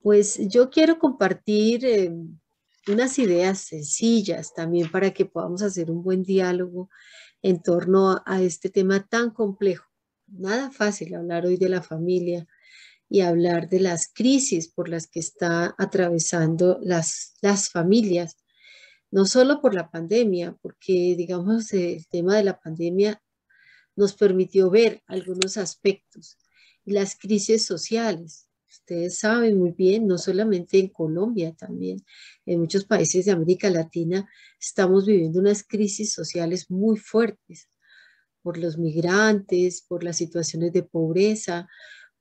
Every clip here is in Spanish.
Pues yo quiero compartir unas ideas sencillas también para que podamos hacer un buen diálogo en torno a este tema tan complejo. Nada fácil hablar hoy de la familia y hablar de las crisis por las que está atravesando las familias, no solo por la pandemia, porque digamos el tema de la pandemia nos permitió ver algunos aspectos y las crisis sociales. Ustedes saben muy bien, no solamente en Colombia, también en muchos países de América Latina estamos viviendo unas crisis sociales muy fuertes por los migrantes, por las situaciones de pobreza,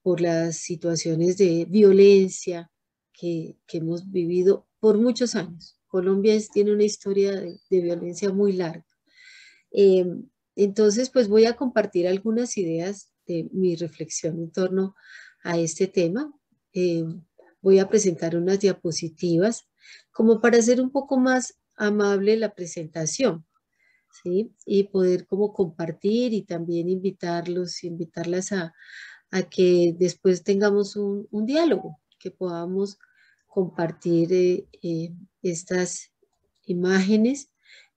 por las situaciones de violencia que hemos vivido por muchos años. Tiene una historia de violencia muy larga. Eh, entonces, pues voy a compartir algunas ideas de mi reflexión en torno a este tema. Eh, Voy a presentar unas diapositivas como para hacer un poco más amable la presentación, ¿sí? Y poder como compartir y también invitarlas a que después tengamos un diálogo, que podamos compartir estas imágenes,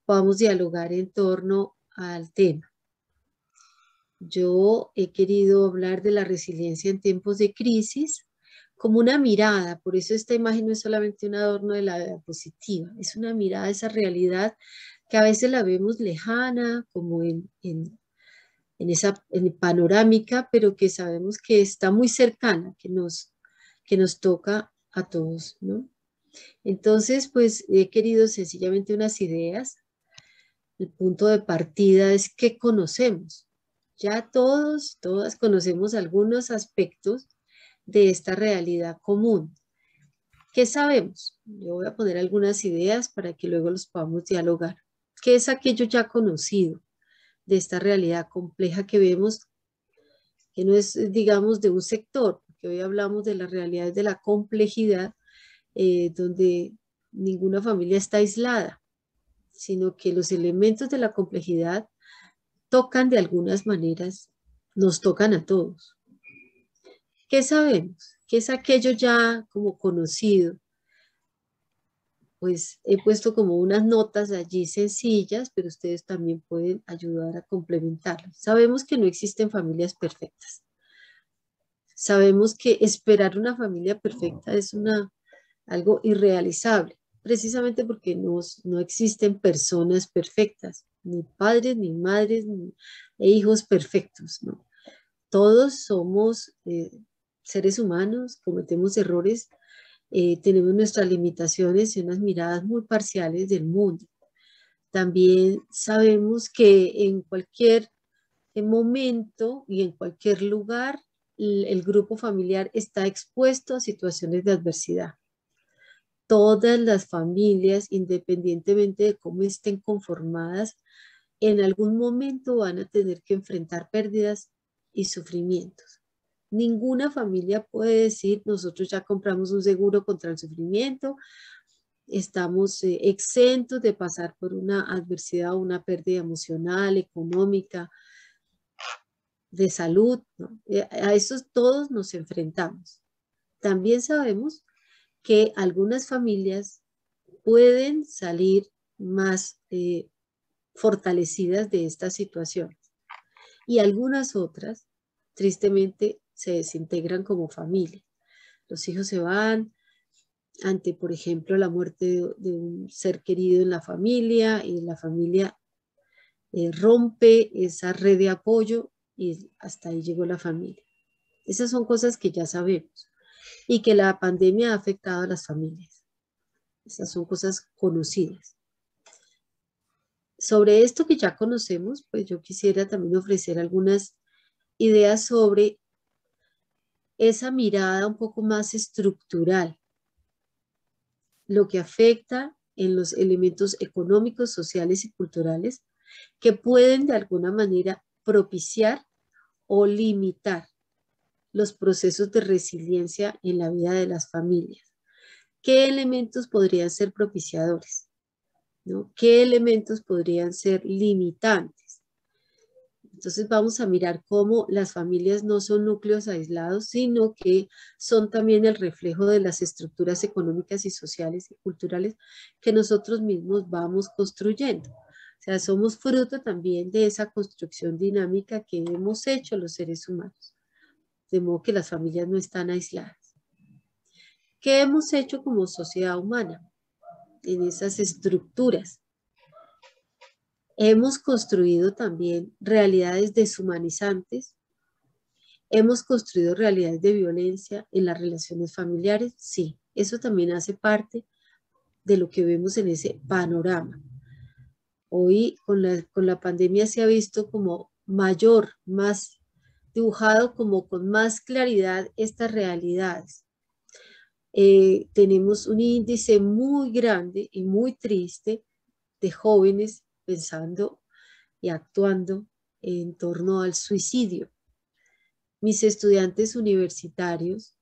podamos dialogar en torno al tema. Yo he querido hablar de la resiliencia en tiempos de crisis como una mirada, por eso esta imagen no es solamente un adorno de la diapositiva, es una mirada a esa realidad que a veces la vemos lejana, como en esa en panorámica, pero que sabemos que está muy cercana, que nos toca a todos, ¿no? Entonces, pues he querido sencillamente unas ideas. El punto de partida es qué conocemos. Ya todas conocemos algunos aspectos de esta realidad común. ¿Qué sabemos? Yo voy a poner algunas ideas para que luego los podamos dialogar. ¿Qué es aquello ya conocido de esta realidad compleja que vemos, que no es, digamos, de un sector? Porque hoy hablamos de la realidad de la complejidad, donde ninguna familia está aislada, sino que los elementos de la complejidad tocan de algunas maneras, nos tocan a todos. ¿Qué sabemos? ¿Qué es aquello ya como conocido? Pues he puesto como unas notas allí sencillas, pero ustedes también pueden ayudar a complementarlas. Sabemos que no existen familias perfectas. Sabemos que esperar una familia perfecta es algo irrealizable, precisamente porque no existen personas perfectas, ni padres, ni madres, e hijos perfectos, ¿no? Todos somos seres humanos, cometemos errores, tenemos nuestras limitaciones y unas miradas muy parciales del mundo. También sabemos que en cualquier momento y en cualquier lugar, el grupo familiar está expuesto a situaciones de adversidad. Todas las familias, independientemente de cómo estén conformadas, en algún momento van a tener que enfrentar pérdidas y sufrimientos. Ninguna familia puede decir, nosotros ya compramos un seguro contra el sufrimiento, estamos exentos de pasar por una adversidad o una pérdida emocional, económica, de salud, ¿no? A eso todos nos enfrentamos. También sabemos que algunas familias pueden salir más fortalecidas de esta situación y algunas otras, tristemente, se desintegran como familia. Los hijos se van ante, por ejemplo, la muerte de un ser querido en la familia y la familia rompe esa red de apoyo y hasta ahí llegó la familia. Esas son cosas que ya sabemos y que la pandemia ha afectado a las familias. Esas son cosas conocidas. Sobre esto que ya conocemos, pues yo quisiera también ofrecer algunas ideas sobre esa mirada un poco más estructural, lo que afecta en los elementos económicos, sociales y culturales que pueden de alguna manera propiciar o limitar los procesos de resiliencia en la vida de las familias. ¿Qué elementos podrían ser propiciadores? ¿No? ¿Qué elementos podrían ser limitantes? Entonces vamos a mirar cómo las familias no son núcleos aislados, sino que son también el reflejo de las estructuras económicas y sociales y culturales que nosotros mismos vamos construyendo. O sea, somos fruto también de esa construcción dinámica que hemos hecho los seres humanos. De modo que las familias no están aisladas. ¿Qué hemos hecho como sociedad humana en esas estructuras? Hemos construido también realidades deshumanizantes. Hemos construido realidades de violencia en las relaciones familiares. Sí, eso también hace parte de lo que vemos en ese panorama. Hoy con la pandemia se ha visto como mayor, más dibujado como con más claridad estas realidades. Tenemos un índice muy grande y muy triste de jóvenes pensando y actuando en torno al suicidio. Mis estudiantes universitarios,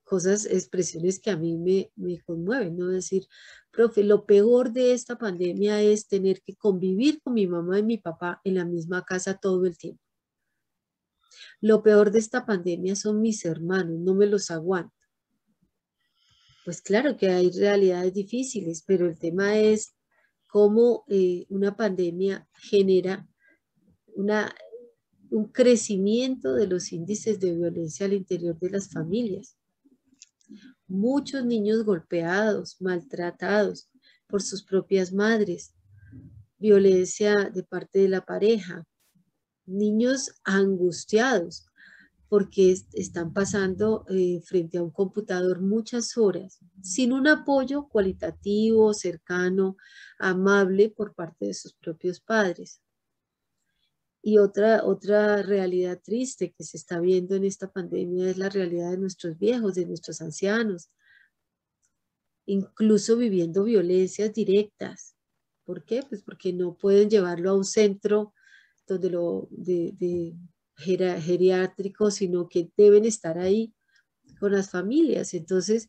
cosas, expresiones que a mí me conmueven, ¿no? Decir, profe, lo peor de esta pandemia es tener que convivir con mi mamá y mi papá en la misma casa todo el tiempo. Lo peor de esta pandemia son mis hermanos, no me los aguanto. Pues claro que hay realidades difíciles, pero el tema es cómo una pandemia genera una, un crecimiento de los índices de violencia al interior de las familias. Muchos niños golpeados, maltratados por sus propias madres, violencia de parte de la pareja, niños angustiados porque están pasando frente a un computador muchas horas sin un apoyo cualitativo, cercano, amable por parte de sus propios padres. Y otra realidad triste que se está viendo en esta pandemia es la realidad de nuestros viejos, de nuestros ancianos, incluso viviendo violencias directas. ¿Por qué? Pues porque no pueden llevarlo a un centro donde de geriátrico, sino que deben estar ahí con las familias. Entonces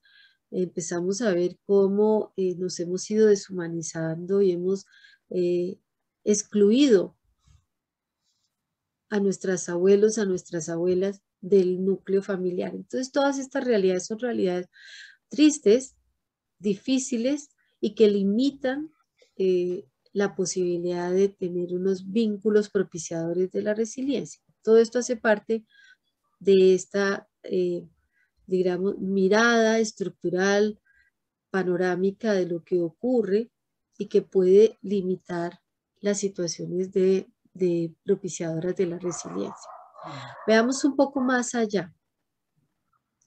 empezamos a ver cómo nos hemos ido deshumanizando y hemos excluido a nuestros abuelos, a nuestras abuelas del núcleo familiar. Entonces todas estas realidades son realidades tristes, difíciles y que limitan la posibilidad de tener unos vínculos propiciadores de la resiliencia. Todo esto hace parte de esta, digamos, mirada estructural, panorámica de lo que ocurre y que puede limitar las situaciones de propiciadoras de la resiliencia. Veamos un poco más allá.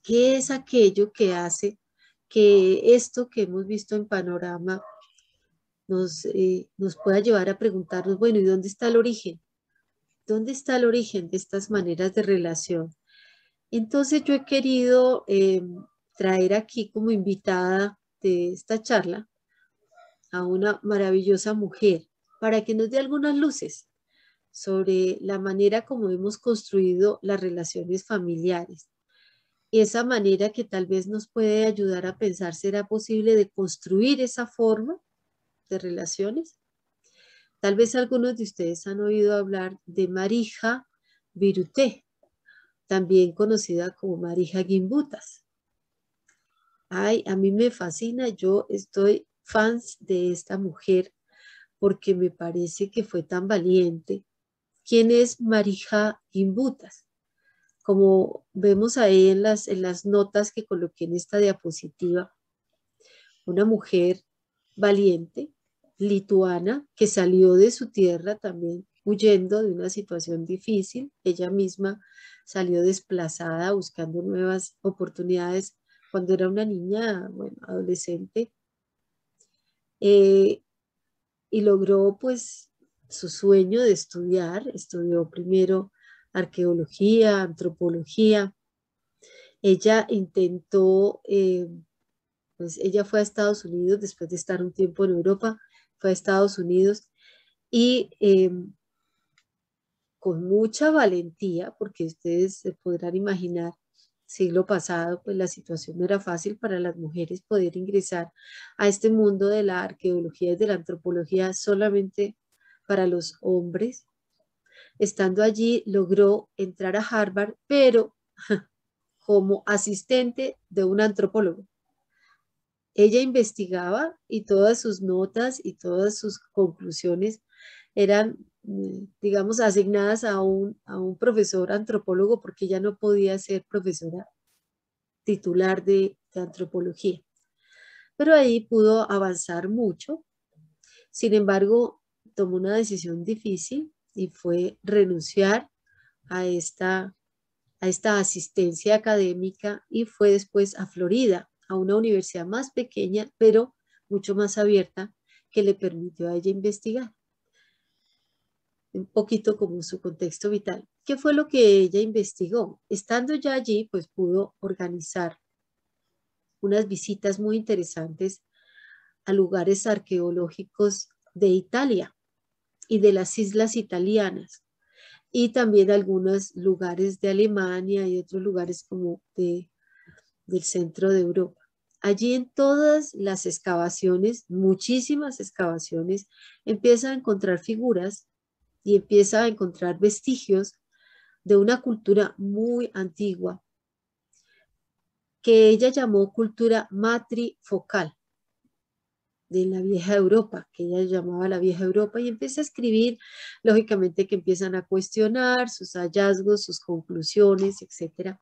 ¿Qué es aquello que hace que esto que hemos visto en panorama nos pueda llevar a preguntarnos, bueno, ¿y dónde está el origen? ¿Dónde está el origen de estas maneras de relación? Entonces yo he querido traer aquí como invitada de esta charla a una maravillosa mujer para que nos dé algunas luces sobre la manera como hemos construido las relaciones familiares. Y esa manera que tal vez nos puede ayudar a pensar, ¿será posible de construir esa forma de relaciones? Tal vez algunos de ustedes han oído hablar de Marija Viruté, también conocida como Marija Gimbutas. Ay, a mí me fascina, yo estoy fans de esta mujer porque me parece que fue tan valiente. ¿Quién es Marija Gimbutas? Como vemos ahí en las notas que coloqué en esta diapositiva, una mujer valiente, lituana, que salió de su tierra también huyendo de una situación difícil. Ella misma salió desplazada buscando nuevas oportunidades cuando era una niña, bueno, adolescente, eh, y logró pues su sueño de estudiar. Estudió primero arqueología, antropología. Ella intentó pues ella fue a Estados Unidos después de estar un tiempo en Europa, fue a Estados Unidos y con mucha valentía, porque ustedes se podrán imaginar, siglo pasado, pues la situación no era fácil para las mujeres poder ingresar a este mundo de la arqueología y de la antropología solamente para los hombres. estando allí logró entrar a Harvard, pero como asistente de un antropólogo. Ella investigaba y todas sus notas y todas sus conclusiones eran, digamos, asignadas a un profesor antropólogo porque ella no podía ser profesora titular de antropología. Pero ahí pudo avanzar mucho. Sin embargo, tomó una decisión difícil y fue renunciar a esta asistencia académica y fue después a Florida, a una universidad más pequeña, pero mucho más abierta, que le permitió a ella investigar un poquito como su contexto vital. ¿Qué fue lo que ella investigó? Estando ya allí, pues pudo organizar unas visitas muy interesantes a lugares arqueológicos de Italia y de las islas italianas, y también algunos lugares de Alemania y otros lugares como del centro de Europa. Allí en todas las excavaciones, muchísimas excavaciones, empieza a encontrar figuras y empieza a encontrar vestigios de una cultura muy antigua que ella llamó cultura matrifocal de la vieja Europa, que ella llamaba la vieja Europa, y empieza a escribir, lógicamente que empiezan a cuestionar sus hallazgos, sus conclusiones, etcétera.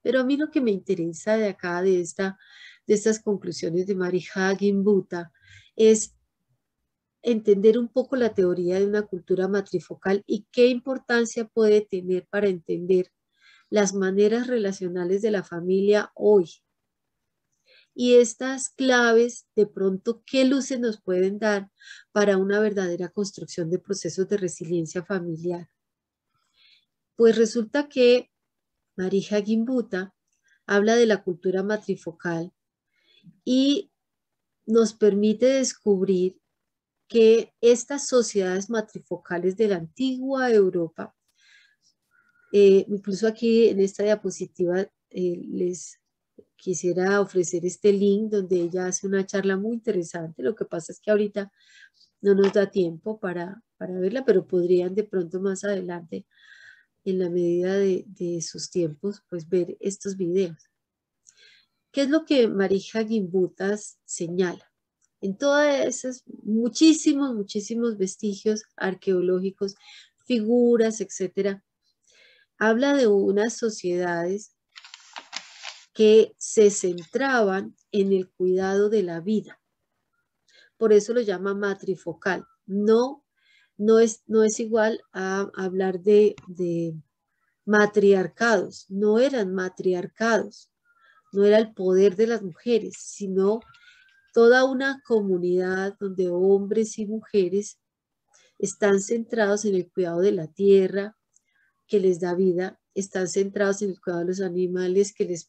Pero a mí lo que me interesa de acá, de estas conclusiones de Marija Gimbuta, es entender un poco la teoría de una cultura matrifocal y qué importancia puede tener para entender las maneras relacionales de la familia hoy. Y estas claves, de pronto, ¿qué luces nos pueden dar para una verdadera construcción de procesos de resiliencia familiar? Pues resulta que Marija Gimbuta habla de la cultura matrifocal y nos permite descubrir que estas sociedades matrifocales de la antigua Europa, incluso aquí en esta diapositiva les quisiera ofrecer este link donde ella hace una charla muy interesante. Lo que pasa es que ahorita no nos da tiempo para verla, pero podrían de pronto más adelante, en la medida de sus tiempos, pues ver estos videos. ¿Qué es lo que Marija Gimbutas señala? En todas esas muchísimos vestigios arqueológicos, figuras, etcétera, habla de unas sociedades que se centraban en el cuidado de la vida. Por eso lo llama matrifocal. No es igual a hablar de matriarcados. No eran matriarcados. No era el poder de las mujeres, sino toda una comunidad donde hombres y mujeres están centrados en el cuidado de la tierra que les da vida, están centrados en el cuidado de los animales que les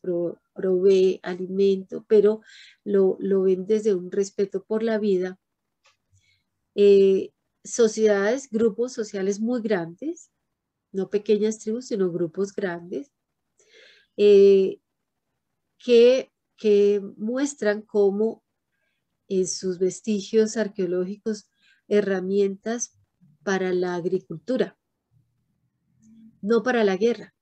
provee alimento, pero lo ven desde un respeto por la vida. Sociedades, grupos sociales muy grandes, no pequeñas tribus, sino grupos grandes, eh, que muestran cómo en sus vestigios arqueológicos herramientas para la agricultura, no para la guerra.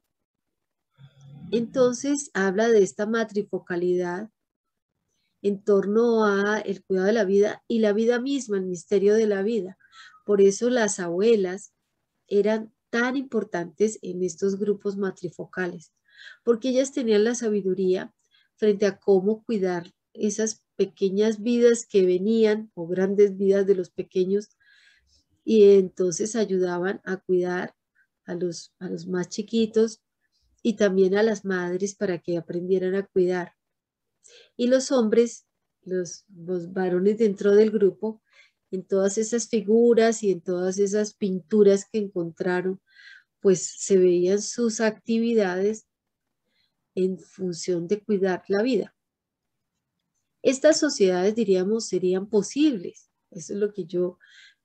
Entonces habla de esta matrifocalidad en torno a el cuidado de la vida y la vida misma, el misterio de la vida. Por eso las abuelas eran tan importantes en estos grupos matrifocales, porque ellas tenían la sabiduría frente a cómo cuidar esas pequeñas vidas que venían, o grandes vidas de los pequeños, y entonces ayudaban a cuidar a los más chiquitos y también a las madres para que aprendieran a cuidar. Y los hombres, los varones dentro del grupo, en todas esas figuras y en todas esas pinturas que encontraron, pues se veían sus actividades en función de cuidar la vida. Estas sociedades, diríamos, serían posibles. Eso es lo que yo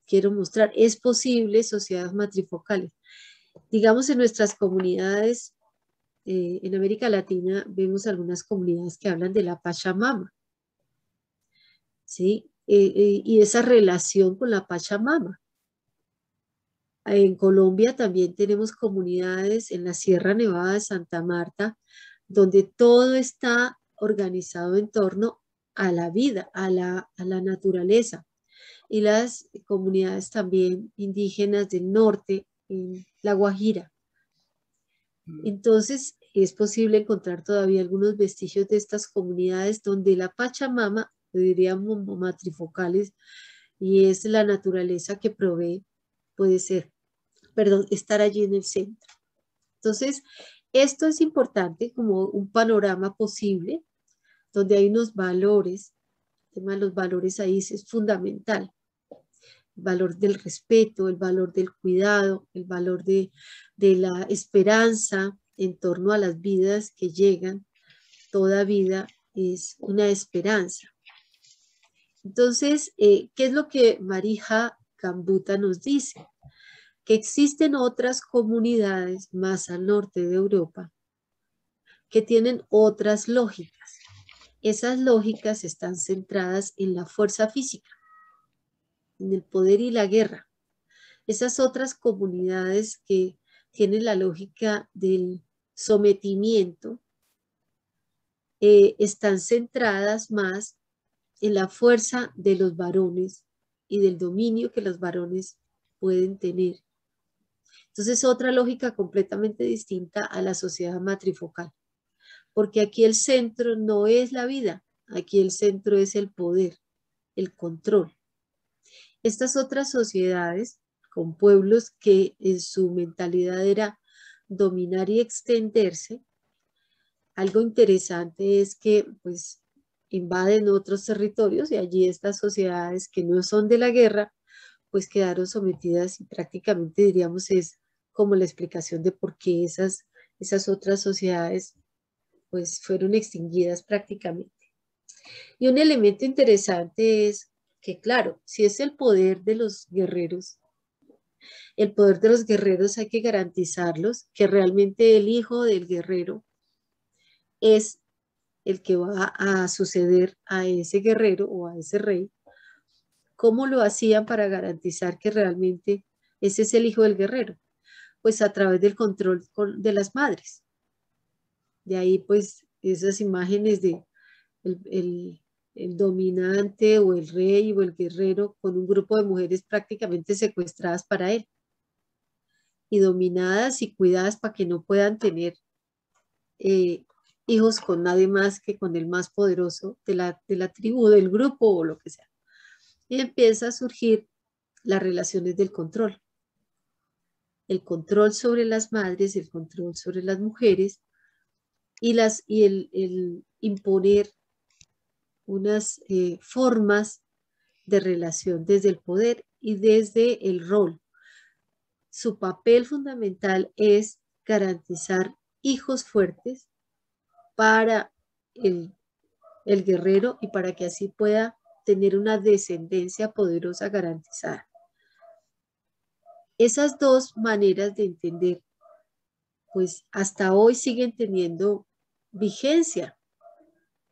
quiero mostrar. Es posible sociedades matrifocales. Digamos, en nuestras comunidades, en América Latina, vemos algunas comunidades que hablan de la Pachamama, ¿sí? Y esa relación con la Pachamama. En Colombia también tenemos comunidades en la Sierra Nevada de Santa Marta, donde todo está organizado en torno a la vida, a la naturaleza. Y las comunidades también indígenas del norte, en La Guajira. Entonces, es posible encontrar todavía algunos vestigios de estas comunidades donde la Pachamama, diríamos matrifocales, y es la naturaleza que provee, puede ser, perdón, estar allí en el centro. Entonces, esto es importante como un panorama posible, donde hay unos valores, el tema de los valores ahí es fundamental. El valor del respeto, el valor del cuidado, el valor de la esperanza en torno a las vidas que llegan. Toda vida es una esperanza. Entonces, ¿qué es lo que Marija Cambuta nos dice? Que existen otras comunidades más al norte de Europa que tienen otras lógicas. Esas lógicas están centradas en la fuerza física, en el poder y la guerra. Esas otras comunidades que tienen la lógica del sometimiento están centradas más en la fuerza de los varones y del dominio que los varones pueden tener. Entonces, otra lógica completamente distinta a la sociedad matrifocal, porque aquí el centro no es la vida, aquí el centro es el poder, el control. Estas otras sociedades con pueblos que en su mentalidad era dominar y extenderse, algo interesante es que pues invaden otros territorios y allí estas sociedades que no son de la guerra pues quedaron sometidas y prácticamente diríamos es como la explicación de por qué esas otras sociedades pues fueron extinguidas prácticamente. Y un elemento interesante es que claro, si es el poder de los guerreros, el poder de los guerreros hay que garantizarlos, que realmente el hijo del guerrero es el que va a suceder a ese guerrero o a ese rey. ¿Cómo lo hacían para garantizar que realmente ese es el hijo del guerrero? Pues a través del control de las madres. De ahí pues esas imágenes de el dominante o el rey o el guerrero con un grupo de mujeres prácticamente secuestradas para él y dominadas y cuidadas para que no puedan tener eh, hijos con nadie más que con el más poderoso de la tribu, del grupo o lo que sea. Y empieza a surgir las relaciones del control. El control sobre las madres, el control sobre las mujeres y el imponer unas formas de relación desde el poder y desde el rol. Su papel fundamental es garantizar hijos fuertes para el, el guerrero y para que así pueda tener una descendencia poderosa garantizada. Esas dos maneras de entender, pues hasta hoy siguen teniendo vigencia.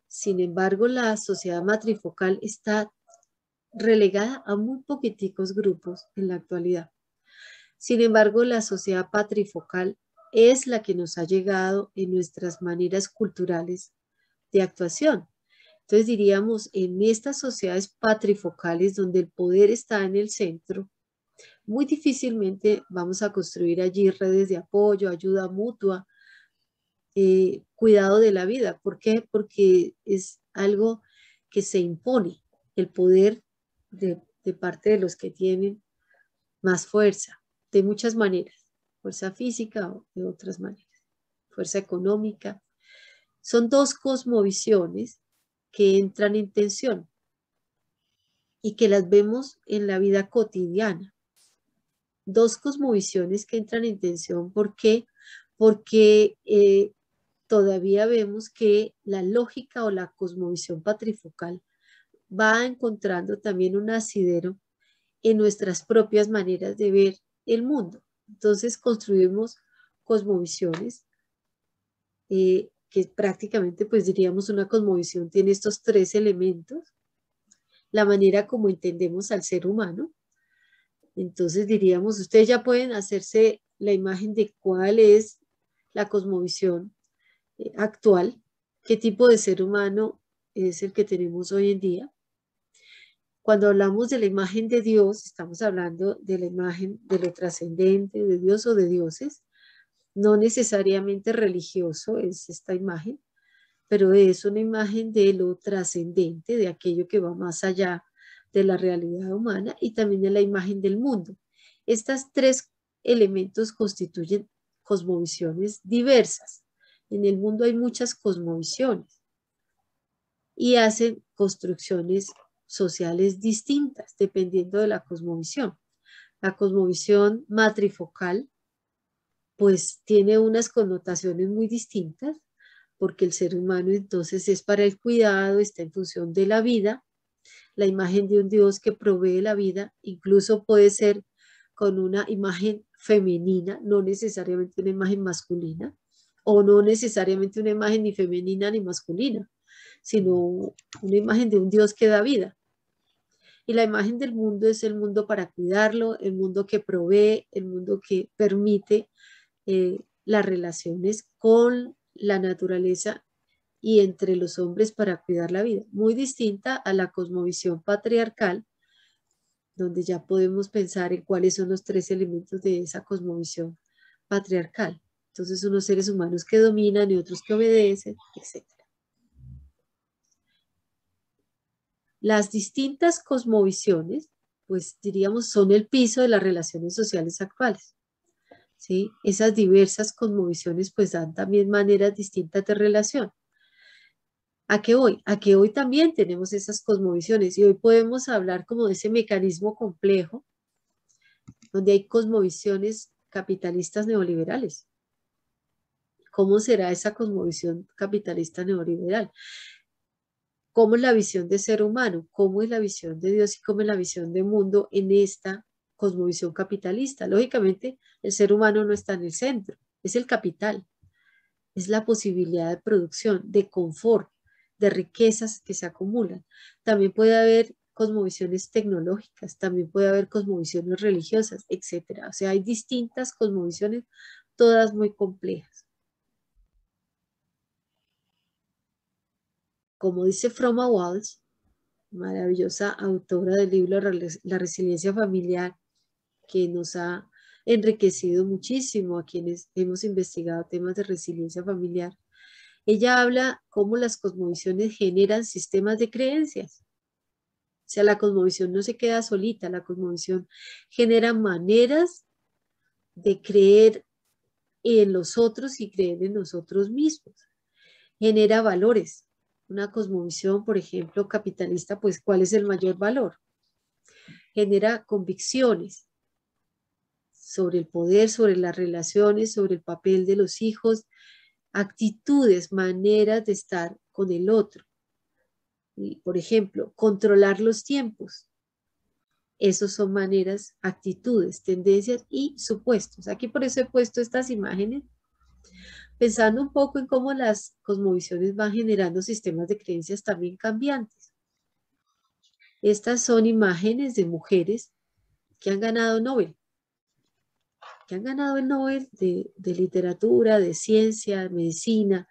Sin embargo, la sociedad matrifocal está relegada a muy poquiticos grupos en la actualidad. Sin embargo, la sociedad patrifocal es la que nos ha llegado en nuestras maneras culturales de actuación. Entonces diríamos, en estas sociedades patrifocales donde el poder está en el centro, muy difícilmente vamos a construir allí redes de apoyo, ayuda mutua, cuidado de la vida. ¿Por qué? Porque es algo que se impone, el poder de parte de los que tienen más fuerza, de muchas maneras, fuerza física o de otras maneras, fuerza económica. Son dos cosmovisiones que entran en tensión y que las vemos en la vida cotidiana. Dos cosmovisiones que entran en tensión. ¿Por qué? Porque todavía vemos que la lógica o la cosmovisión patrifocal va encontrando también un asidero en nuestras propias maneras de ver el mundo. Entonces construimos cosmovisiones que prácticamente pues diríamos una cosmovisión tiene estos tres elementos: la manera como entendemos al ser humano, Entonces diríamos, ustedes ya pueden hacerse la imagen de cuál es la cosmovisión actual, qué tipo de ser humano es el que tenemos hoy en día. Cuando hablamos de la imagen de Dios, estamos hablando de la imagen de lo trascendente, de Dios o de dioses. No necesariamente religioso es esta imagen, pero es una imagen de lo trascendente, de aquello que va más allá de la realidad humana y también de la imagen del mundo. Estas tres elementos constituyen cosmovisiones diversas. En el mundo hay muchas cosmovisiones y hacen construcciones sociales distintas dependiendo de la cosmovisión. La cosmovisión matrifocal pues tiene unas connotaciones muy distintas porque el ser humano entonces es para el cuidado, está en función de la vida, la imagen de un Dios que provee la vida, incluso puede ser con una imagen femenina, no necesariamente una imagen masculina, o no necesariamente una imagen ni femenina ni masculina, sino una imagen de un Dios que da vida. Y la imagen del mundo es el mundo para cuidarlo, el mundo que provee, el mundo que permite las relaciones con la naturaleza y entre los hombres para cuidar la vida. Muy distinta a la cosmovisión patriarcal, donde ya podemos pensar en cuáles son los tres elementos de esa cosmovisión patriarcal. Entonces, unos seres humanos que dominan y otros que obedecen, etc. Las distintas cosmovisiones, pues diríamos, son el piso de las relaciones sociales actuales. ¿Sí? Esas diversas cosmovisiones pues dan también maneras distintas de relación. ¿A qué hoy? A que hoy también tenemos esas cosmovisiones y hoy podemos hablar como de ese mecanismo complejo donde hay cosmovisiones capitalistas neoliberales. ¿Cómo será esa cosmovisión capitalista neoliberal? ¿Cómo es la visión de ser humano? ¿Cómo es la visión de Dios y cómo es la visión de mundo en esta cosmovisión capitalista? Lógicamente, el ser humano no está en el centro, es el capital, es la posibilidad de producción, de confort, de riquezas que se acumulan. También puede haber cosmovisiones tecnológicas, también puede haber cosmovisiones religiosas, etcétera. O sea, hay distintas cosmovisiones, todas muy complejas. Como dice Froma Walsh, maravillosa autora del libro La resiliencia familiar, que nos ha enriquecido muchísimo a quienes hemos investigado temas de resiliencia familiar. Ella habla cómo las cosmovisiones generan sistemas de creencias. O sea, la cosmovisión no se queda solita, la cosmovisión genera maneras de creer en los otros y creer en nosotros mismos. Genera valores. Una cosmovisión, por ejemplo, capitalista, pues, ¿cuál es el mayor valor? Genera convicciones sobre el poder, sobre las relaciones, sobre el papel de los hijos, actitudes, maneras de estar con el otro. Y, por ejemplo, controlar los tiempos. Esos son maneras, actitudes, tendencias y supuestos. Aquí por eso he puesto estas imágenes, pensando un poco en cómo las cosmovisiones van generando sistemas de creencias también cambiantes. Estas son imágenes de mujeres que han ganado Nobel, que han ganado el Nobel de literatura, de ciencia, de medicina,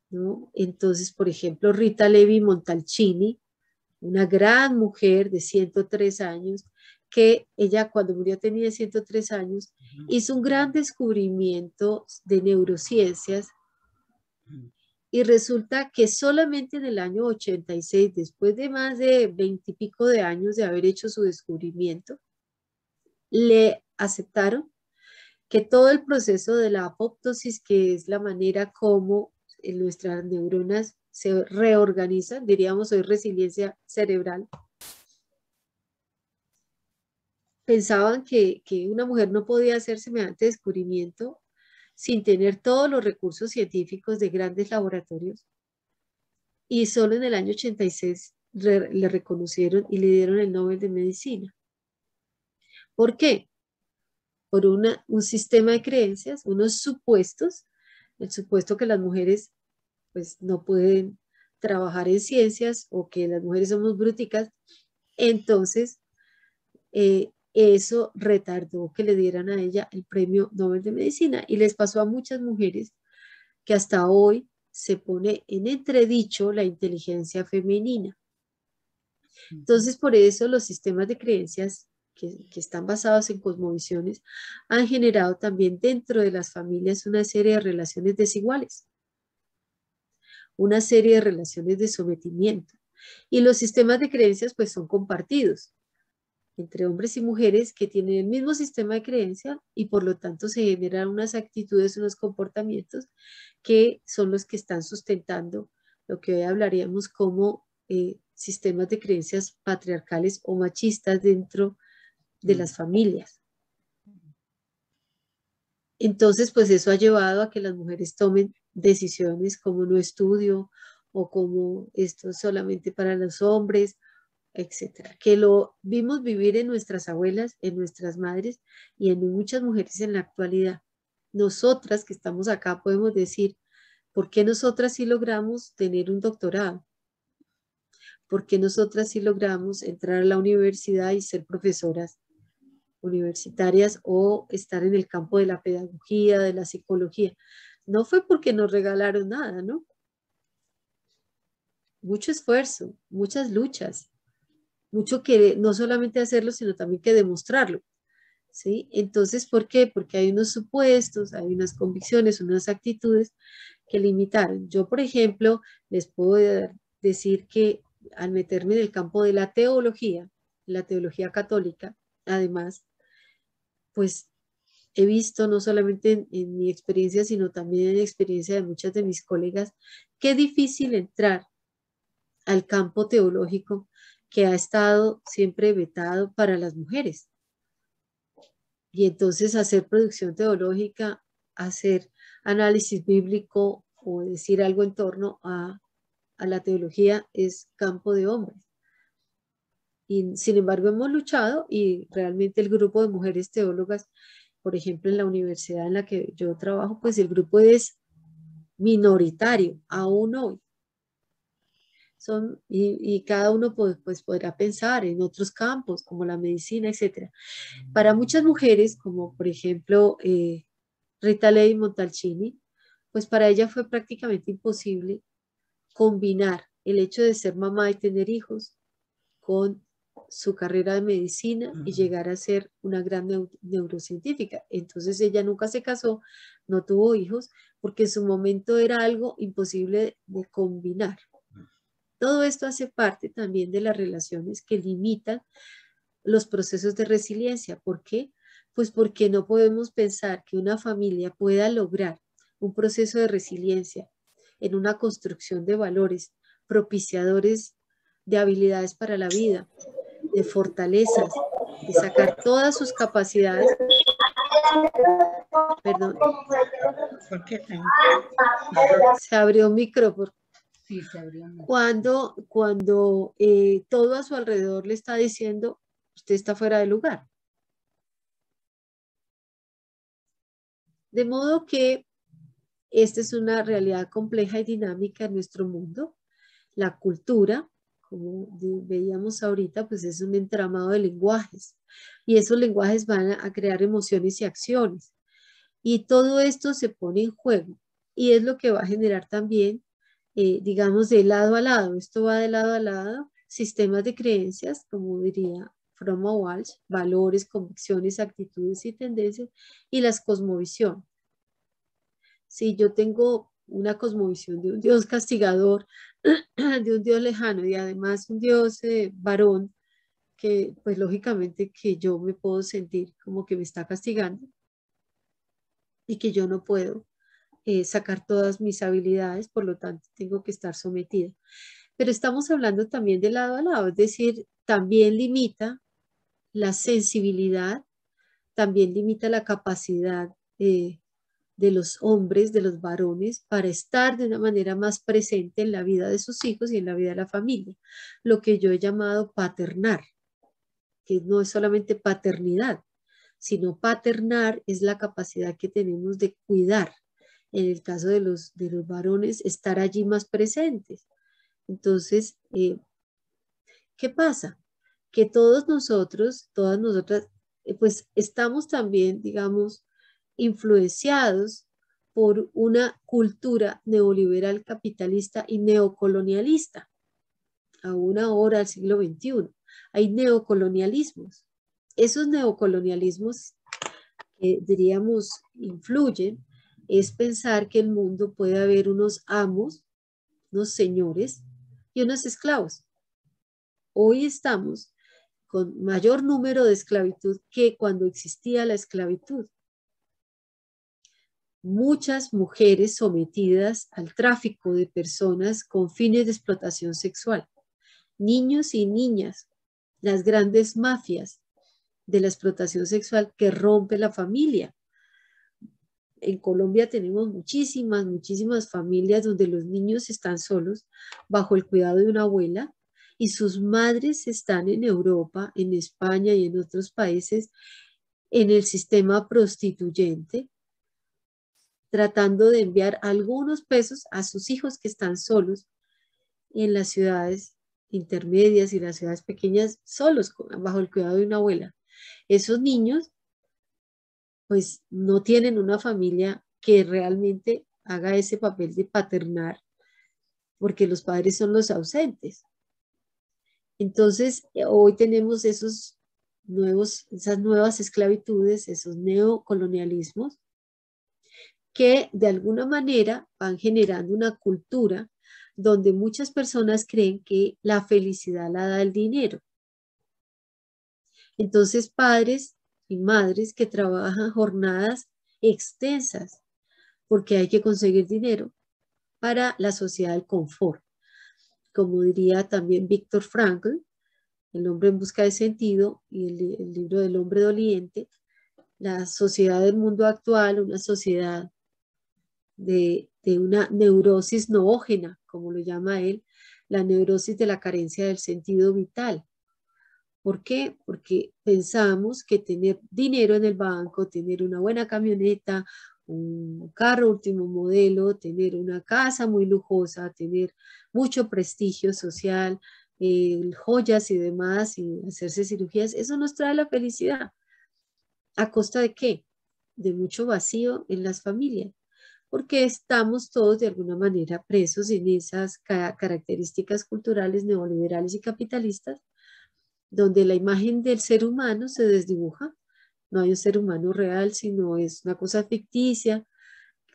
¿no? Entonces, por ejemplo, Rita Levi Montalcini, una gran mujer de 103 años, que ella cuando murió tenía 103 años, hizo un gran descubrimiento de neurociencias y resulta que solamente en el año 86, después de más de 20 y pico de años de haber hecho su descubrimiento, le aceptaron que todo el proceso de la apoptosis, que es la manera como nuestras neuronas se reorganizan, diríamos hoy resiliencia cerebral, pensaban que una mujer no podía hacer semejante descubrimiento sin tener todos los recursos científicos de grandes laboratorios. Y solo en el año 86 le reconocieron y le dieron el Nobel de Medicina. ¿Por qué? Por un sistema de creencias, unos supuestos, el supuesto que las mujeres pues no pueden trabajar en ciencias o que las mujeres somos bruticas, entonces eso retardó que le dieran a ella el premio Nobel de Medicina y les pasó a muchas mujeres que hasta hoy se pone en entredicho la inteligencia femenina. Entonces, por eso los sistemas de creencias que están basados en cosmovisiones han generado también dentro de las familias una serie de relaciones desiguales, una serie de relaciones de sometimiento. Y los sistemas de creencias pues son compartidos entre hombres y mujeres que tienen el mismo sistema de creencia y por lo tanto se generan unas actitudes, unos comportamientos que son los que están sustentando lo que hoy hablaríamos como sistemas de creencias patriarcales o machistas dentro de las familias. Entonces, pues eso ha llevado a que las mujeres tomen decisiones como no estudio o como esto es solamente para los hombres, etcétera, que lo vimos vivir en nuestras abuelas, en nuestras madres y en muchas mujeres en la actualidad. Nosotras que estamos acá podemos decir, ¿por qué nosotras sí logramos tener un doctorado? ¿Por qué nosotras sí logramos entrar a la universidad y ser profesoras universitarias o estar en el campo de la pedagogía, de la psicología? No fue porque nos regalaron nada, ¿no? Mucho esfuerzo, muchas luchas, mucho que no solamente hacerlo, sino también que demostrarlo, ¿sí? Entonces, ¿por qué? Porque hay unos supuestos, hay unas convicciones, unas actitudes que limitaron. Yo, por ejemplo, les puedo decir que al meterme en el campo de la teología católica, además, pues he visto no solamente en mi experiencia, sino también en la experiencia de muchas de mis colegas, qué difícil entrar al campo teológico que ha estado siempre vetado para las mujeres. Y entonces hacer producción teológica, hacer análisis bíblico o decir algo en torno a la teología es campo de hombres. Y sin embargo hemos luchado y realmente el grupo de mujeres teólogas, por ejemplo en la universidad en la que yo trabajo, pues el grupo es minoritario aún hoy. Y cada uno pues podrá pensar en otros campos como la medicina, etcétera. Para muchas mujeres, como por ejemplo Rita Leigh Montalcini, pues para ella fue prácticamente imposible combinar el hecho de ser mamá y tener hijos con su carrera de medicina y llegar a ser una gran neurocientífica. Entonces ella nunca se casó, no tuvo hijos, porque en su momento era algo imposible de combinar. Todo esto hace parte también de las relaciones que limitan los procesos de resiliencia. ¿Por qué? Pues porque no podemos pensar que una familia pueda lograr un proceso de resiliencia en una construcción de valores propiciadores de habilidades para la vida, de fortalezas, de sacar todas sus capacidades. Perdón. ¿Por qué? Se abrió un micrófono. Sí, se abrió. Cuando todo a su alrededor le está diciendo, usted está fuera de lugar. De modo que esta es una realidad compleja y dinámica en nuestro mundo. La cultura, como veíamos ahorita, pues es un entramado de lenguajes y esos lenguajes van a crear emociones y acciones. Y todo esto se pone en juego y es lo que va a generar también, digamos, de lado a lado. Esto va de lado a lado, sistemas de creencias, como diría Fromm o Walsh, valores, convicciones, actitudes y tendencias, y las cosmovisiones. Si yo tengo una cosmovisión de un Dios castigador, de un Dios lejano y además un Dios varón, que pues lógicamente que yo me puedo sentir como que me está castigando y que yo no puedo sacar todas mis habilidades, por lo tanto tengo que estar sometida. Pero estamos hablando también de lado a lado, es decir, también limita la sensibilidad, también limita la capacidad de los hombres, de los varones, para estar de una manera más presente en la vida de sus hijos y en la vida de la familia, lo que yo he llamado paternar, que no es solamente paternidad, sino paternar es la capacidad que tenemos de cuidar. En el caso de los varones, estar allí más presentes. Entonces, ¿qué pasa? Que todos nosotros, todas nosotras, pues estamos también, digamos, influenciados por una cultura neoliberal capitalista y neocolonialista. Aún ahora, al siglo XXI, hay neocolonialismos. Esos neocolonialismos que diríamos influyen es pensar que el mundo puede haber unos amos, unos señores y unos esclavos. Hoy estamos con mayor número de esclavitud que cuando existía la esclavitud. Muchas mujeres sometidas al tráfico de personas con fines de explotación sexual, niños y niñas, las grandes mafias de la explotación sexual que rompe la familia. En Colombia tenemos muchísimas familias donde los niños están solos bajo el cuidado de una abuela y sus madres están en Europa, en España y en otros países en el sistema prostituyente, tratando de enviar algunos pesos a sus hijos que están solos en las ciudades intermedias y las ciudades pequeñas, solos bajo el cuidado de una abuela. Esos niños pues no tienen una familia que realmente haga ese papel de paternar, porque los padres son los ausentes. Entonces, hoy tenemos esas nuevas esclavitudes, esos neocolonialismos, que de alguna manera van generando una cultura donde muchas personas creen que la felicidad la da el dinero. Entonces, padres y madres que trabajan jornadas extensas porque hay que conseguir dinero para la sociedad del confort. Como diría también Viktor Frankl, El hombre en busca de sentido y el libro del hombre doliente, la sociedad del mundo actual, una sociedad de una neurosis noógena, como lo llama él, la neurosis de la carencia del sentido vital. ¿Por qué? Porque pensamos que tener dinero en el banco, tener una buena camioneta, un carro último modelo, tener una casa muy lujosa, tener mucho prestigio social, joyas y demás, y hacerse cirugías, eso nos trae la felicidad. ¿A costa de qué? De mucho vacío en las familias, porque estamos todos de alguna manera presos en esas características culturales neoliberales y capitalistas donde la imagen del ser humano se desdibuja. No hay un ser humano real, sino es una cosa ficticia.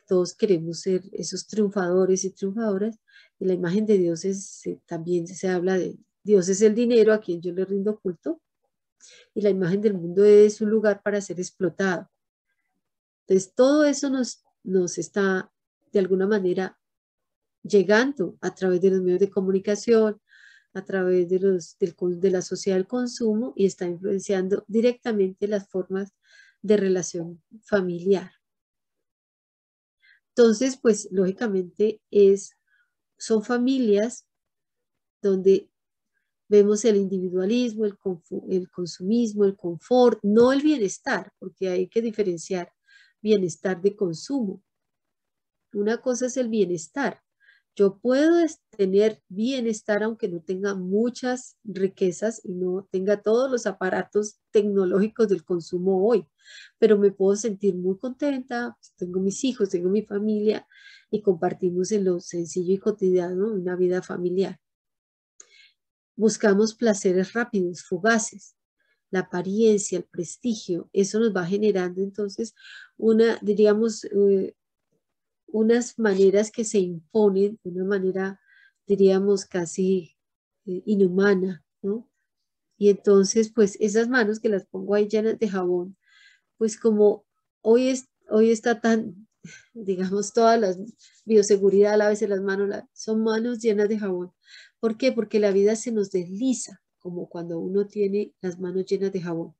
Todos queremos ser esos triunfadores y triunfadoras. Y la imagen de Dios es, también se habla de Dios es el dinero a quien yo le rindo culto. Y la imagen del mundo es un lugar para ser explotado. Entonces, todo eso nos está de alguna manera llegando a través de los medios de comunicación, a través de la sociedad del consumo y está influenciando directamente las formas de relación familiar. Entonces, pues lógicamente son familias donde vemos el individualismo, el consumismo, el confort, no el bienestar, porque hay que diferenciar bienestar de consumo. Una cosa es el bienestar. Yo puedo tener bienestar aunque no tenga muchas riquezas y no tenga todos los aparatos tecnológicos del consumo hoy, pero me puedo sentir muy contenta, pues tengo mis hijos, tengo mi familia y compartimos en lo sencillo y cotidiano una vida familiar. Buscamos placeres rápidos, fugaces, la apariencia, el prestigio, eso nos va generando entonces diríamos, unas maneras que se imponen de una manera, diríamos, casi inhumana, ¿no? Y entonces, pues esas manos que las pongo ahí llenas de jabón, pues como hoy está tan, digamos, todas las bioseguridad, a veces las manos son manos llenas de jabón. ¿Por qué? Porque la vida se nos desliza, como cuando uno tiene las manos llenas de jabón.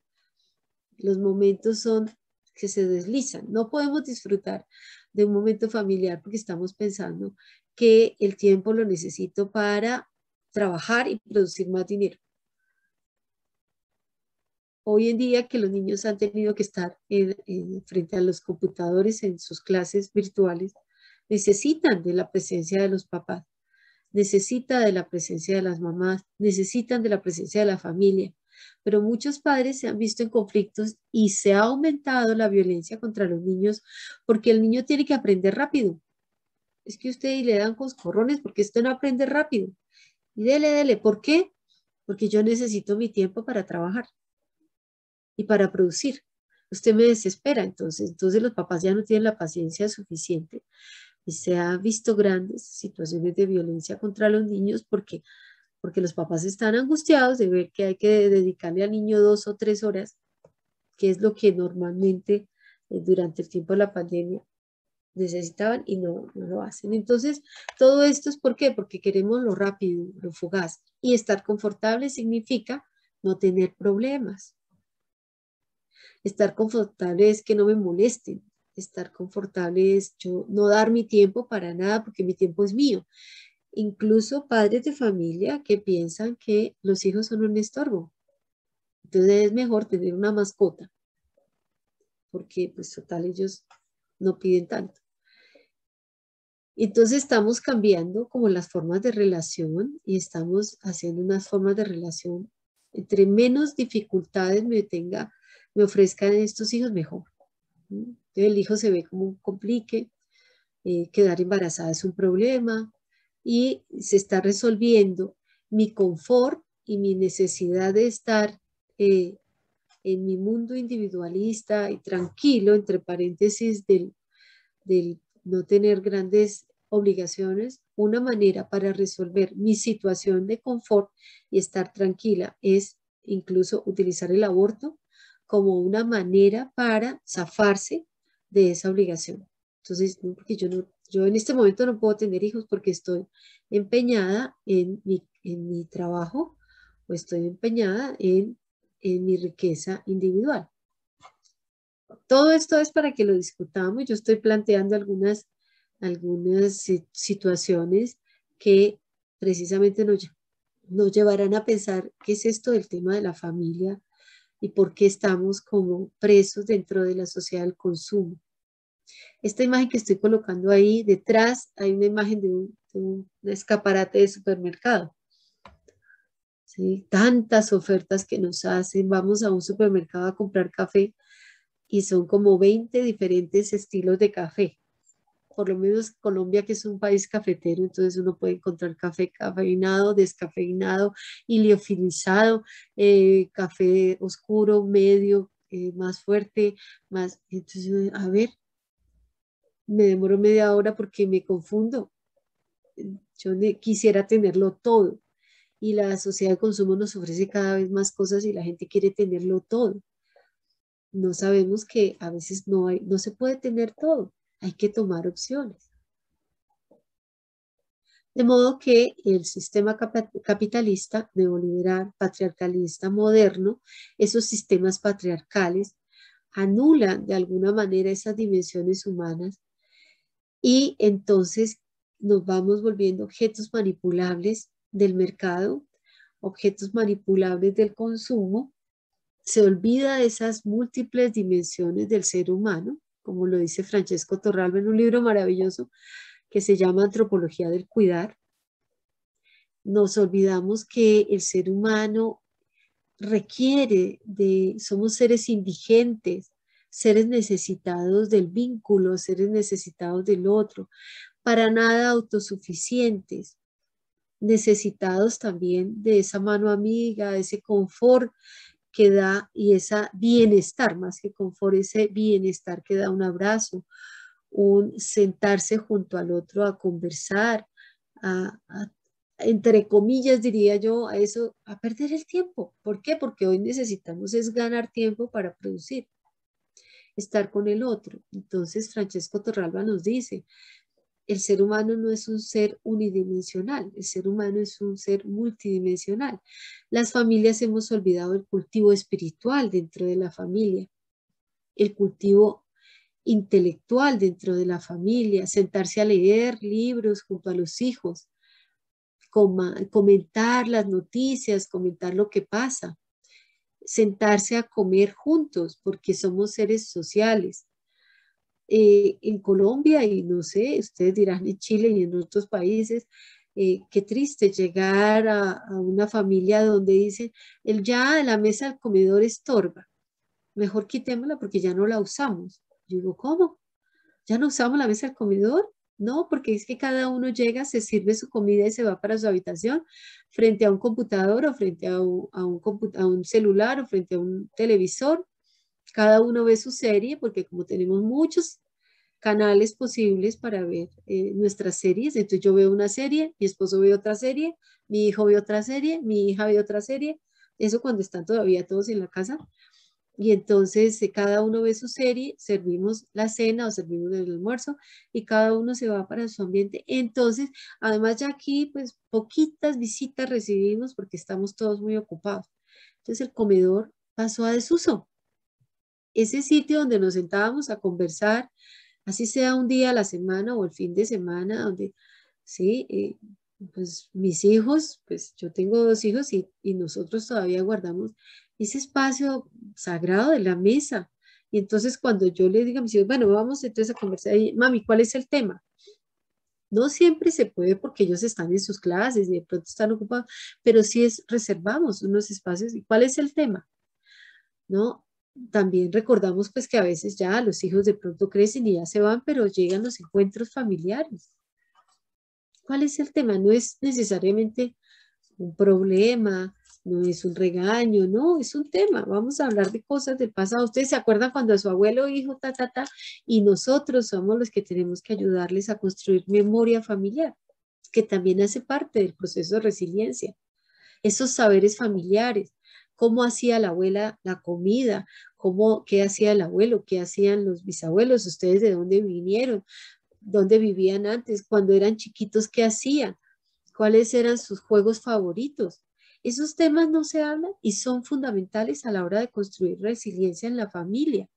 Los momentos son que se deslizan. No podemos disfrutar de un momento familiar porque estamos pensando que el tiempo lo necesito para trabajar y producir más dinero. Hoy en día que los niños han tenido que estar frente a los computadores en sus clases virtuales, necesitan de la presencia de los papás, necesitan de la presencia de las mamás, necesitan de la presencia de la familia. pero muchos padres se han visto en conflictos y se ha aumentado la violencia contra los niños porque el niño tiene que aprender rápido. Es que usted le dan coscorrones porque usted no aprende rápido. Y dele, dele. ¿Por qué? Porque yo necesito mi tiempo para trabajar y para producir. Usted me desespera, entonces los papás ya no tienen la paciencia suficiente y se han visto grandes situaciones de violencia contra los niños porque los papás están angustiados de ver que hay que dedicarle al niño 2 o 3 horas, que es lo que normalmente durante el tiempo de la pandemia necesitaban y no lo hacen. Entonces, todo esto es ¿por qué? Porque queremos lo rápido, lo fugaz. Y estar confortable significa no tener problemas. Estar confortable es que no me molesten. Estar confortable es yo no dar mi tiempo para nada porque mi tiempo es mío. Incluso padres de familia que piensan que los hijos son un estorbo. Entonces es mejor tener una mascota porque pues total ellos no piden tanto. Entonces estamos cambiando como las formas de relación y estamos haciendo unas formas de relación. Entre menos dificultades me ofrezcan estos hijos, mejor. Entonces el hijo se ve como un complique, quedar embarazada es un problema y se está resolviendo mi confort y mi necesidad de estar en mi mundo individualista y tranquilo, entre paréntesis, del no tener grandes obligaciones. Una manera para resolver mi situación de confort y estar tranquila es incluso utilizar el aborto como una manera para zafarse de esa obligación. Entonces, no, porque yo en este momento no puedo tener hijos porque estoy empeñada en mi trabajo o estoy empeñada en mi riqueza individual. Todo esto es para que lo discutamos. Yo estoy planteando algunas situaciones que precisamente nos llevarán a pensar qué es esto del tema de la familia y por qué estamos como presos dentro de la sociedad del consumo. Esta imagen que estoy colocando ahí detrás, hay una imagen de un escaparate de supermercado. ¿Sí? Tantas ofertas que nos hacen. Vamos a un supermercado a comprar café y son como 20 diferentes estilos de café. Por lo menos Colombia, que es un país cafetero, entonces uno puede encontrar café cafeinado, descafeinado, liofilizado, café oscuro, medio, más fuerte, más. Entonces, a ver, me demoro media hora porque me confundo. Yo quisiera tenerlo todo y la sociedad de consumo nos ofrece cada vez más cosas y la gente quiere tenerlo todo. No sabemos que a veces no se puede tener todo, hay que tomar opciones. De modo que el sistema capitalista, neoliberal, patriarcalista, moderno, esos sistemas patriarcales anulan de alguna manera esas dimensiones humanas y entonces nos vamos volviendo objetos manipulables del mercado, objetos manipulables del consumo. Se olvida de esas múltiples dimensiones del ser humano, como lo dice Francesco Torralba en un libro maravilloso que se llama Antropología del Cuidar. Nos olvidamos que el ser humano somos seres indigentes, seres necesitados del vínculo, seres necesitados del otro, para nada autosuficientes, necesitados también de esa mano amiga, de ese confort que da y ese bienestar, más que confort, ese bienestar que da un abrazo, un sentarse junto al otro a conversar, a entre comillas diría yo, a eso, a perder el tiempo. ¿Por qué? Porque hoy necesitamos es ganar tiempo para producir, estar con el otro. Entonces, Francesco Torralba nos dice, el ser humano no es un ser unidimensional, el ser humano es un ser multidimensional. Las familias hemos olvidado el cultivo espiritual dentro de la familia, el cultivo intelectual dentro de la familia, sentarse a leer libros junto a los hijos, comentar las noticias, comentar lo que pasa, sentarse a comer juntos, porque somos seres sociales. En Colombia y no sé, ustedes dirán en Chile y en otros países, Qué triste llegar a una familia donde dicen, el ya de la mesa del comedor estorba, mejor quitémosla porque ya no la usamos. Yo digo, ¿cómo? ¿Ya no usamos la mesa del comedor? No, porque es que cada uno llega, se sirve su comida y se va para su habitación frente a un computador o frente a un celular o frente a un televisor. Cada uno ve su serie porque como tenemos muchos canales posibles para ver nuestras series, entonces yo veo una serie, mi esposo ve otra serie, mi hijo ve otra serie, mi hija ve otra serie, eso cuando están todavía todos en la casa. Y entonces cada uno ve su serie, servimos la cena o servimos el almuerzo y cada uno se va para su ambiente. Entonces, además ya aquí, pues poquitas visitas recibimos porque estamos todos muy ocupados. Entonces el comedor pasó a desuso. Ese sitio donde nos sentábamos a conversar, así sea un día a la semana o el fin de semana, donde, sí, pues mis hijos, pues yo tengo dos hijos y nosotros todavía guardamos ese espacio sagrado de la mesa. Y entonces cuando yo les digo a mis hijos, bueno, vamos entonces a conversar, y, mami, ¿cuál es el tema? No siempre se puede porque ellos están en sus clases y de pronto están ocupados, pero sí reservamos unos espacios. ¿Y cuál es el tema? ¿No? También recordamos pues que a veces ya los hijos de pronto crecen y ya se van, pero llegan los encuentros familiares. ¿Cuál es el tema? No es necesariamente un problema, no es un regaño, no, es un tema. Vamos a hablar de cosas del pasado. ¿Ustedes se acuerdan cuando su abuelo dijo ta, ta, ta? Y nosotros somos los que tenemos que ayudarles a construir memoria familiar, que también hace parte del proceso de resiliencia. Esos saberes familiares, cómo hacía la abuela la comida, qué hacía el abuelo, qué hacían los bisabuelos, ustedes de dónde vinieron, dónde vivían antes, cuando eran chiquitos, qué hacían, cuáles eran sus juegos favoritos. Esos temas no se hablan y son fundamentales a la hora de construir resiliencia en la familia.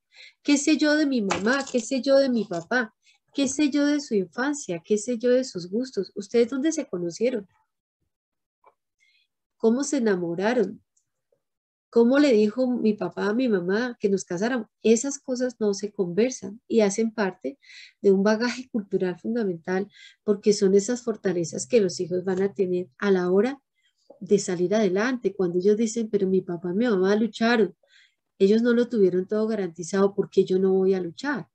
¿Qué sé yo de mi mamá? ¿Qué sé yo de mi papá? ¿Qué sé yo de su infancia? ¿Qué sé yo de sus gustos? ¿Ustedes dónde se conocieron? ¿Cómo se enamoraron? ¿Cómo le dijo mi papá a mi mamá que nos casáramos? Esas cosas no se conversan y hacen parte de un bagaje cultural fundamental porque son esas fortalezas que los hijos van a tener a la hora de salir adelante. Cuando ellos dicen, pero mi papá y mi mamá lucharon, ellos no lo tuvieron todo garantizado porque yo no voy a luchar.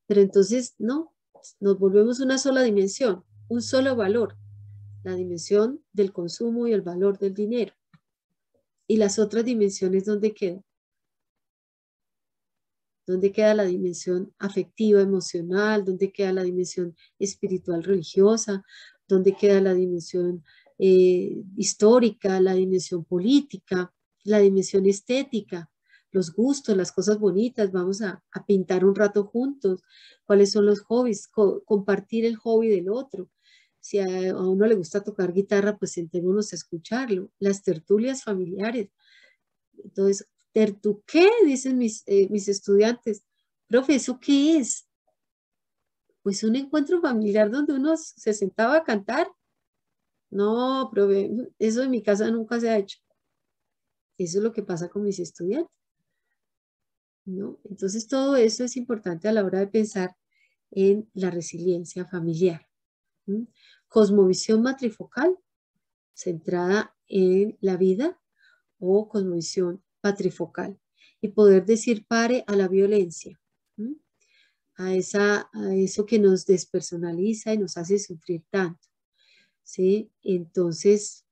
Pero entonces, no, nos volvemos una sola dimensión, un solo valor, la dimensión del consumo y el valor del dinero. ¿Y las otras dimensiones dónde quedan? ¿Dónde queda la dimensión afectiva, emocional? ¿Dónde queda la dimensión espiritual, religiosa? ¿Dónde queda la dimensión histórica, la dimensión política, la dimensión estética? Los gustos, las cosas bonitas, vamos a pintar un rato juntos. ¿Cuáles son los hobbies? Compartir el hobby del otro. Si a uno le gusta tocar guitarra, pues sentémonos a escucharlo. Las tertulias familiares. Entonces, ¿tertu qué? Dicen mis estudiantes. Profe, ¿eso qué es? Pues un encuentro familiar donde uno se sentaba a cantar. No, profe, eso en mi casa nunca se ha hecho. Eso es lo que pasa con mis estudiantes, ¿no? Entonces, todo eso es importante a la hora de pensar en la resiliencia familiar. ¿Mm? Cosmovisión matrifocal, centrada en la vida, o cosmovisión patrifocal. Y poder decir pare a la violencia. ¿Mm? A eso que nos despersonaliza y nos hace sufrir tanto, ¿sí? Entonces,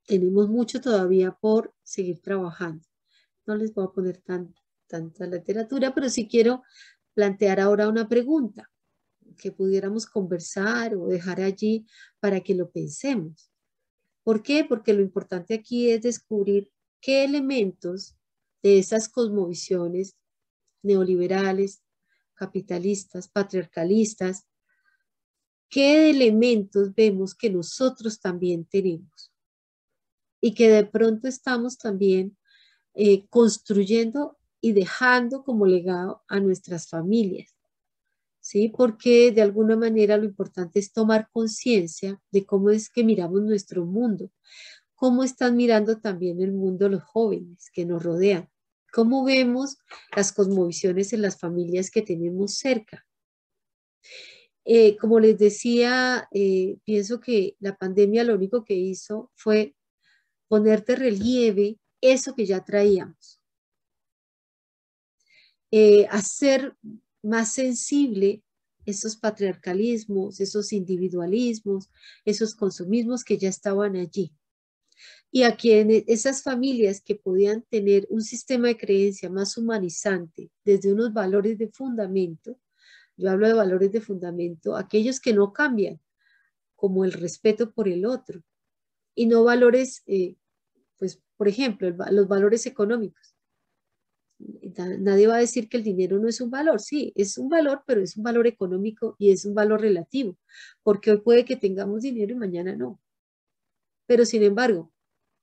tenemos mucho todavía por seguir trabajando. No les voy a poner tanta literatura, pero sí quiero plantear ahora una pregunta que pudiéramos conversar o dejar allí para que lo pensemos. ¿Por qué? Porque lo importante aquí es descubrir qué elementos de esas cosmovisiones neoliberales, capitalistas, patriarcalistas, qué elementos vemos que nosotros también tenemos y que de pronto estamos también construyendo y dejando como legado a nuestras familias, ¿sí? Porque de alguna manera lo importante es tomar conciencia de cómo es que miramos nuestro mundo, cómo están mirando también el mundo los jóvenes que nos rodean, cómo vemos las cosmovisiones en las familias que tenemos cerca. Como les decía, pienso que la pandemia lo único que hizo fue poner de relieve eso que ya traíamos, hacer más sensible esos patriarcalismos, esos individualismos, esos consumismos que ya estaban allí. Y a quienes, esas familias que podían tener un sistema de creencia más humanizante desde unos valores de fundamento, yo hablo de valores de fundamento, aquellos que no cambian, como el respeto por el otro, y no valores, pues, por ejemplo, los valores económicos. Nadie va a decir que el dinero no es un valor, sí, es un valor, pero es un valor económico y es un valor relativo, porque hoy puede que tengamos dinero y mañana no. Pero sin embargo,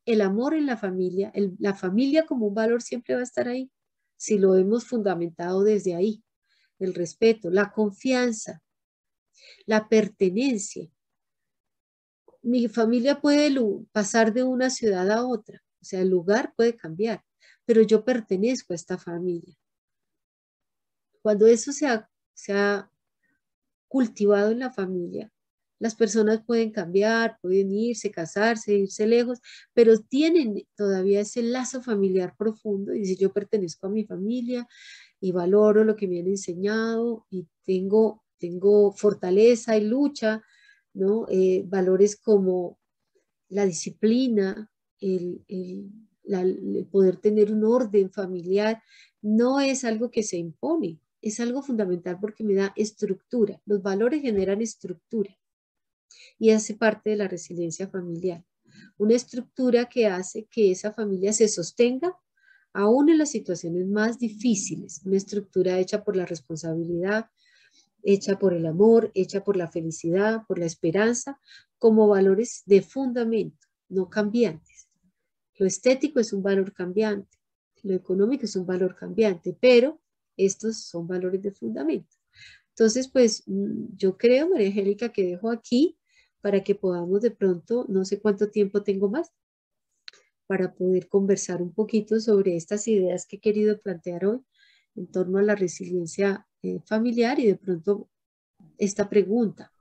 el amor en la familia, la familia como un valor siempre va a estar ahí, si lo hemos fundamentado desde ahí. El respeto, la confianza, la pertenencia. Mi familia puede pasar de una ciudad a otra, o sea, el lugar puede cambiar, pero yo pertenezco a esta familia. Cuando eso se ha cultivado en la familia, las personas pueden cambiar, pueden irse, casarse, irse lejos, pero tienen todavía ese lazo familiar profundo y dice, yo pertenezco a mi familia y valoro lo que me han enseñado y tengo fortaleza y lucha, ¿no? Valores como la disciplina, el poder tener un orden familiar, no es algo que se impone, es algo fundamental porque me da estructura. Los valores generan estructura y hace parte de la resiliencia familiar. Una estructura que hace que esa familia se sostenga aún en las situaciones más difíciles. Una estructura hecha por la responsabilidad, hecha por el amor, hecha por la felicidad, por la esperanza, como valores de fundamento, no cambiantes. Lo estético es un valor cambiante, lo económico es un valor cambiante, pero estos son valores de fundamento. Entonces, pues yo creo, María Angélica, que dejo aquí para que podamos de pronto, no sé cuánto tiempo tengo más, para poder conversar un poquito sobre estas ideas que he querido plantear hoy en torno a la resiliencia familiar y de pronto esta pregunta.